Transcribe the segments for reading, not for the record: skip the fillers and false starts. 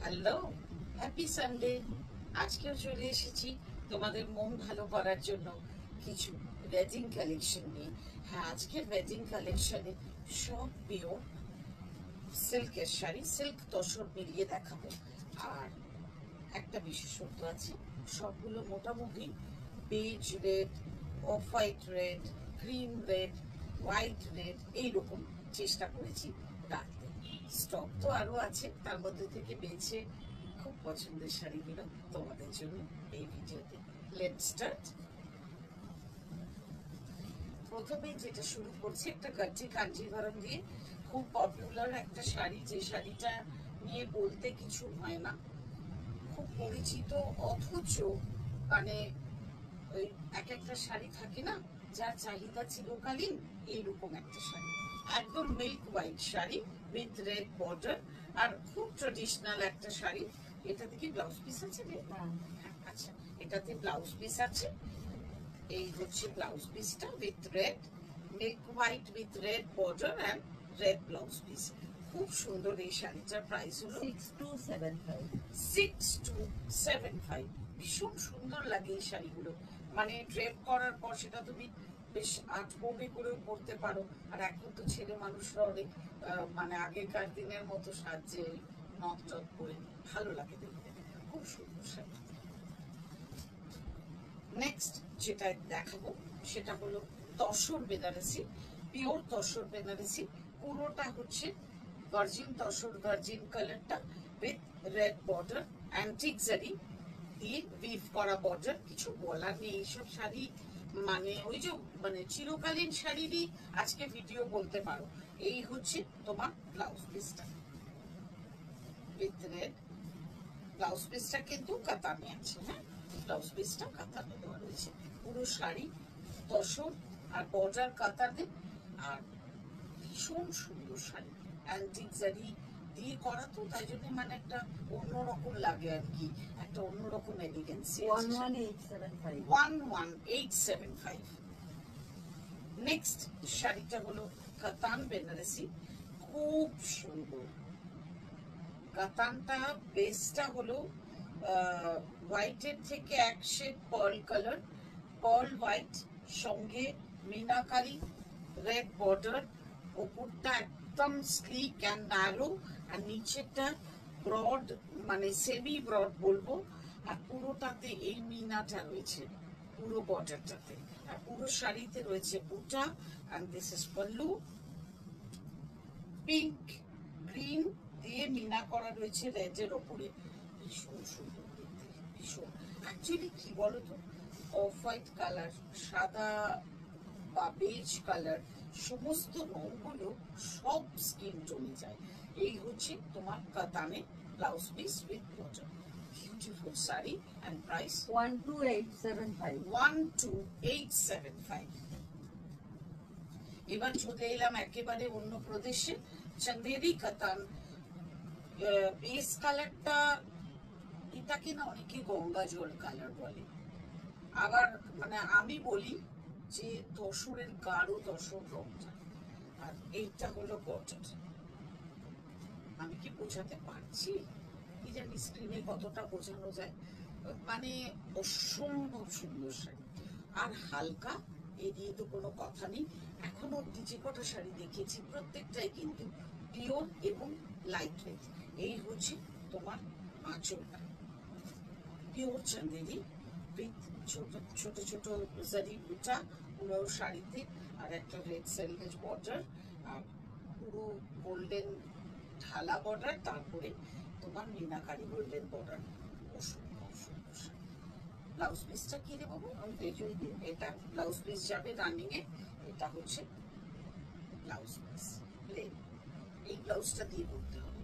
Hello, happy Sunday. আজকেও চলে এসেছি তোমাদের মন ভালো করার জন্য কিছু ওয়েডিং কালেকশন নিয়ে। হ্যাঁ, আজকের ওয়েডিং কালেকশনে সব পিওর সিল্কের শাড়ি, সিল্ক তসর মিলিয়ে দেখাবো। আর একটা বিশেষত্ব আছে, সবগুলো মোটামুটি base red, off white red, cream red, white red এইরকম চেষ্টা করেছি রাখতে। স্টক তো আরো আছে, তার মধ্যে থেকে বেছে খুব পছন্দের শাড়িগুলো তোমাদের জন্য এই ভিডিওতে। Let's start. প্রথমে যেটা শুরু করছি, একটা গাটি কাঞ্জিভারম দিয়ে, খুব পপুলার একটা শাড়ি, যে শাড়িটা নিয়ে বলতে কিছু হয় না, খুব পরিচিত, অথচ মানে ওই এক একটা শাড়ি থাকে না যার চাহিদা চিরকালীন, এইরকম একটা শাড়ি। একদম milk white sari with red border, আর খুব ট্রেডিশনাল একটা শাড়ি। এটাতে কি ব্লাউজ পিস আছে রে? আচ্ছা, এটাতে ব্লাউজ পিস আছে। এই হচ্ছে ব্লাউজ পিসটা with red, milk white with red border and red blouse piece. খুব সুন্দর এই শাড়িটার প্রাইস হলো 6275। ভীষণ সুন্দর লাগে এই শাড়িগুলো, মানে ড্রেপ করার পর সেটা তুমি বেশ আটপৌড়ে করেও পরতে পারো। আর এখন তো ছেলে মানুষরা অনেক মানে আগেকার দিনের মতো সাজে, নথ টথ করে ভালো লাগে দেখতে। খুব সুন্দর শাড়ি। নেক্সট যেটা দেখাবো সেটা হলো তসর বেনারসি, পিওর তসর বেনারসি। পুরোটা হচ্ছে ভার্জিন তসর, ভার্জিন কালারটা উইথ রেড বর্ডার, অ্যান্টিক জারি দিয়ে উইভ করা বর্ডার। কিছু বলার নেই, এইসব শাড়ি মানে ওই যে মানে চিরকালীন শাড়িরই আজকে ভিডিও বলতে পারো। এই হচ্ছে তোমার ব্লাউজ পিসটা উইথ রেড। ব্লাউজ পিসটা কিন্তু কাতানে আছে, হ্যাঁ, ব্লাউজ পিসটা কাতানে দেওয়া রয়েছে। পুরো শাড়ি তসর আর বর্ডার কাতানে, আর ভীষণ সুন্দর শাড়ি, অ্যান্টিক জারি দিয়ে করা, তো তাই জন্য মানে একটা অন্যরকম লাগে আর কি, একটা অন্যরকম এলিগেন্সি। 11875। নেক্সট শাড়িটা হলো কাতান বেনারসি, খুব সুন্দর। কাতানটা বেসটা হলো হোয়াইটের থেকে এক shade pearl colour, pearl white, সঙ্গে মিনাকারি রেড বর্ডার। ওপরটা একদম স্লিক অ্যান্ড ন্যারো, আর নিচেরটা ব্রড, মানে সেমি ব্রড বলবো। আর পুরোটাতে এই মিনাটা রয়েছে, পুরো বর্ডারটাতে। আর পুরো শাড়িতে রয়েছে বুটা, and this is pallu. Pink green দিয়ে মিনা করা রয়েছে রেডের ওপরে। ভীষণ সুন্দর দেখতে, ভীষণ। অ্যাকচুয়ালি কি বলতো, অফ হোয়াইট কালার, সাদা বা বেজ কালার, সমস্ত রঙগুলো সব স্কিন টোনে যায়। এই হচ্ছে তোমার কাতানে blouse piece with bottom. Beautiful sari, and price 12875। এবার চলে এলাম একেবারে অন্য প্রদেশে, চন্দেরি কাতান। বেস কালারটা, এটাকে না অনেকে গঙ্গা জল কালার বলে, আবার মানে আমি বলি যে তসরের গাঢ় তসর রংটা। আর এইটা হলো বর্ডার। আমি কি বোঝাতে পারছি? কি জানি স্ক্রিনে কতটা বোঝানো যায়, মানে অসম্ভব সুন্দর শাড়ি। আর হালকা, এ দিয়ে তো কোনো কথা নেই। এখন অব্দি যে কটা শাড়ি দেখিয়েছি প্রত্যেকটাই কিন্তু পিওর এবং লাইট ওয়েট। এই হচ্ছে তোমার আঁচলটা, পিওর চান্দেরি উইথ ছোট ছোট ছোট জারি বুটা পুরো শাড়িতে, আর একটা রেড সেলভেজ বর্ডার, আর পুরো গোল্ডেন ঢালা বর্ডার, তারপরে তোমার মিনাকারি গোল্ডেন বর্ডার। অসম্ভব সুন্দর শাড়ি। ব্লাউজ পিসটা কি রে বাবু? এটা ব্লাউজ পিস যাবে রানিং এ। এটা হচ্ছে ব্লাউজ পিস প্লেন, এই ব্লাউজটা দিয়ে করতে হবে।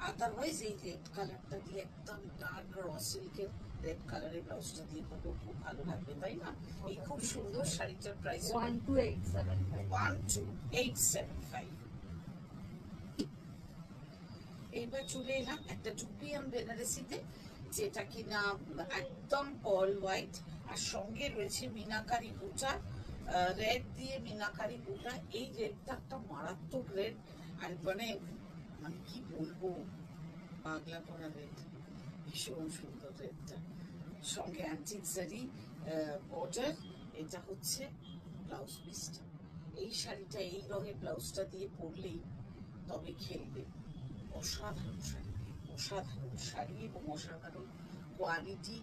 আদারওয়াইজ এই রেড কালারটা দিয়ে, একদম ডার্ক র সিল্কের রেড কালারের ব্লাউজটা দিয়ে করবো, খুব ভালো লাগবে, তাই না? এই খুব সুন্দর শাড়িটার প্রাইস 12875। এইবার চলে এলাম একটা টুপিয়ান বেনারসিতে, যেটা কিনা একদম পার্ল হোয়াইট, আর সঙ্গে রয়েছে মিনাকারি বুটা, রেড দিয়ে মিনাকারি বুটা। এই রেডটা একটা মারাত্মক রেড, আর মানে মানে কি বলবো, পাগলা করা রেড, ভীষণ সুন্দর রেডটা, সঙ্গে অ্যান্টিক জারি বর্ডার। এটা হচ্ছে ব্লাউজ পিসটা। এই শাড়িটা এই রঙের ব্লাউজটা দিয়ে পরলেই তবে খেলবে। অসাধারণ শাড়ি, অসাধারণ শাড়ি এবং অসাধারণ কোয়ালিটি,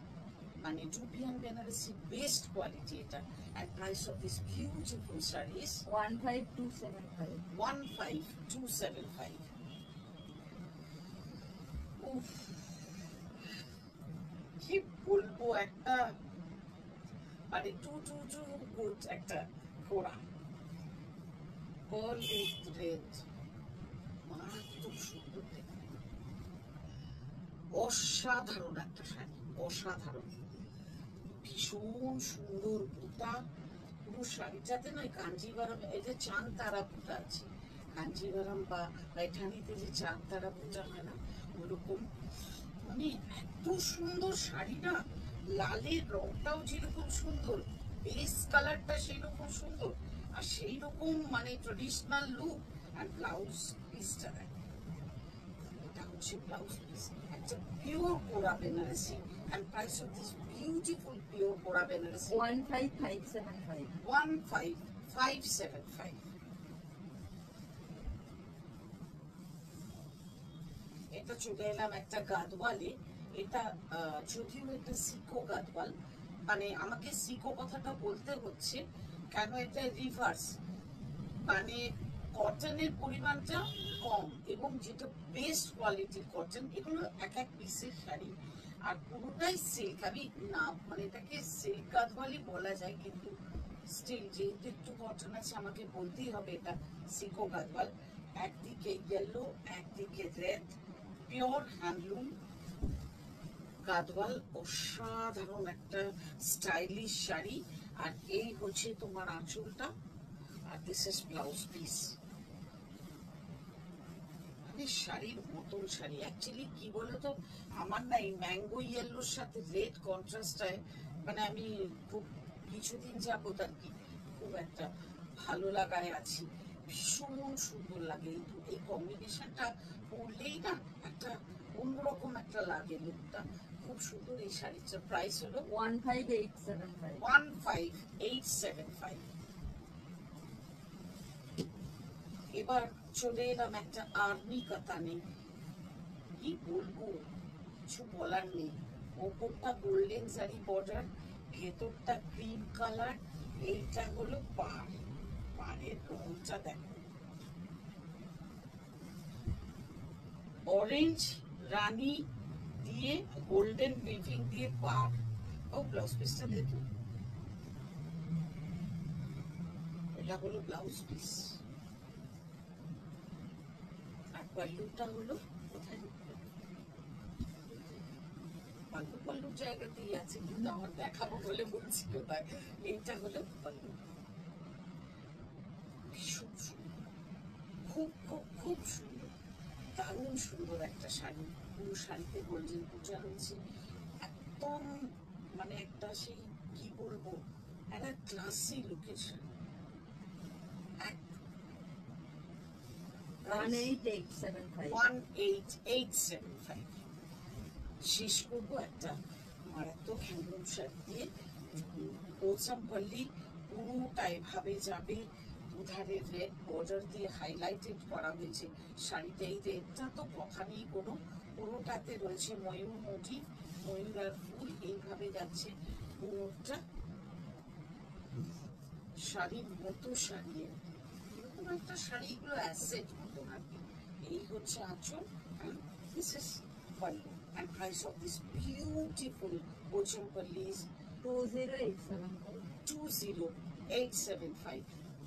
মানে জুপিয়ান বেনারসি বেস্ট কোয়ালিটি এটা। and price of this beautiful sarees 15275. 15275. উফ, কি বলবো, একটা মানে টু টু টু গুড একটা ঘোড়া, গোল্ড উইথ রেড, মারাত্মক সুন্দর দেখতে, অসাধারণ একটা শাড়ি, অসাধারণ, ভীষণ সুন্দর বুটা। পুরো শাড়িটাতে নয় কাঞ্জিভারম, এই যে চাঁদ তারা বুটা আছে, কাঞ্জিভারম বা पैठानीতে যে চাঁদ তারা বুটা হয় না, ওরকম, মানে এত সুন্দর শাড়িটা। লালের রংটাও যেরকম সুন্দর, বেস কালারটা সেই রকম সুন্দর, আর সেই রকম মানে ট্রেডিশনাল লুক। আর ব্লাউজ পিসটা দেখ, এটা হচ্ছে ব্লাউজ পিস, একটা পিওর কোরা Banarasi. and price of this beautiful pure কোরা বেনারসি 15575. 15575. এটা চলে এলাম একটা গাদওয়ালে। এটা যদিও একটা সিকো গাদওয়াল, মানে আমাকে সিকো কথাটা বলতে হচ্ছে কেন, এটা রিভার্স, মানে কটনের পরিমাণটা কম এবং যেটা বেস্ট কোয়ালিটির কটন, এগুলো এক এক পিসের শাড়ি আর পুরোটাই সিল্ক। আমি না মানে এটাকে সিল্ক গাদওয়ালি বলা যায়, কিন্তু স্টিল যেহেতু একটু কটন আছে আমাকে বলতেই হবে এটা সিকো গাদওয়াল। একদিকে ইয়েলো, একদিকে রেড, পিওর হ্যান্ডলুম গাদওয়াল, অসাধারণ একটা স্টাইলিশ শাড়ি। আর এই হচ্ছে তোমার আঁচলটা, আর দিস ইজ ব্লাউজ পিস। মানে শাড়ির মতন শাড়ি। অ্যাকচুয়ালি কি বলতো, আমার না এই ম্যাঙ্গো ইয়েলোর সাথে রেড কন্ট্রাস্টটায় মানে আমি খুব কিছুদিন যাবত আর কি খুব একটা ভালো লাগায় আছি, ভীষণ সুন্দর লাগে। এই কম্বিনেশনটা পরলেই না একটা অন্যরকম একটা লাগে, লুকটা খুব সুন্দর। এই শাড়িটার প্রাইস হলো 15875. 15875। এবার চলে এলাম একটা আর্মি কাতানে। কি বলবো, কিছু বলার নেই। ওপরটা গোল্ডেন জারি বর্ডার, ভেতরটা ক্রিম কালার। এইটা হলো পাড়, পাড়ের রংটা দেখো, অরেঞ্জ রানী দিয়ে গোল্ডেন উইভিং দিয়ে পাড়। ও ব্লাউজ পিসটা দেখো, এটা হলো ব্লাউজ পিস। আর পাল্লুটা হলো কোথায়, পাল্লু পাল্লুর জায়গাতেই আছে, কিন্তু আমার দেখাবো বলে বলছি কোথায়। এইটা হলো পাল্লু, ভীষণ সুন্দর, খুব খুব খুব সুন্দর, দারুণ সুন্দর একটা শাড়ি। পুরো শাড়িতে গোল্ডেন পূজা রয়েছে, একদম মানে একটা সেই কি বলবো, একটা ক্লাসি লুকের শাড়ি। 18875. 18875। শেষ করবো একটা মারাত্মক হ্যান্ডলুম শাড়ি দিয়ে। পল্লী পুরোটা এভাবে যাবে, দুধারে রেড বর্ডার দিয়ে হাইলাইটেড করা হয়েছে শাড়িটা। এই রেডটা তো কথা নেই কোনো, পুরোটাতে রয়েছে ময়ূর মোটিভ, ময়ূর আর ফুল এইভাবে যাচ্ছে পুরোটা। শাড়ির মতো সারিয়ে এরকম একটা শাড়ি, এগুলো অ্যাসেট মতো আর কি। এই হচ্ছে আঁচল, this is pallu. and price of this beautiful Pochampalli is 20875. 20875।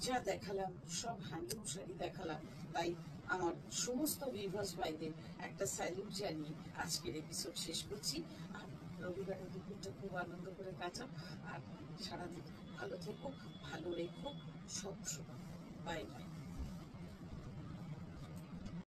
যা দেখালাম সব হ্যান্ডলুম শাড়ি দেখালাম, তাই আমার সমস্ত ভিউয়ার্স ভাইদের একটা স্যালুট জানিয়ে আজকের এপিসোড শেষ করছি। আর রবিবারের দুপুরটা খুব আনন্দ করে কাটাও, আর সারাদিন ভালো থেকো, ভালো রেখো, সব সময়। Bye bye.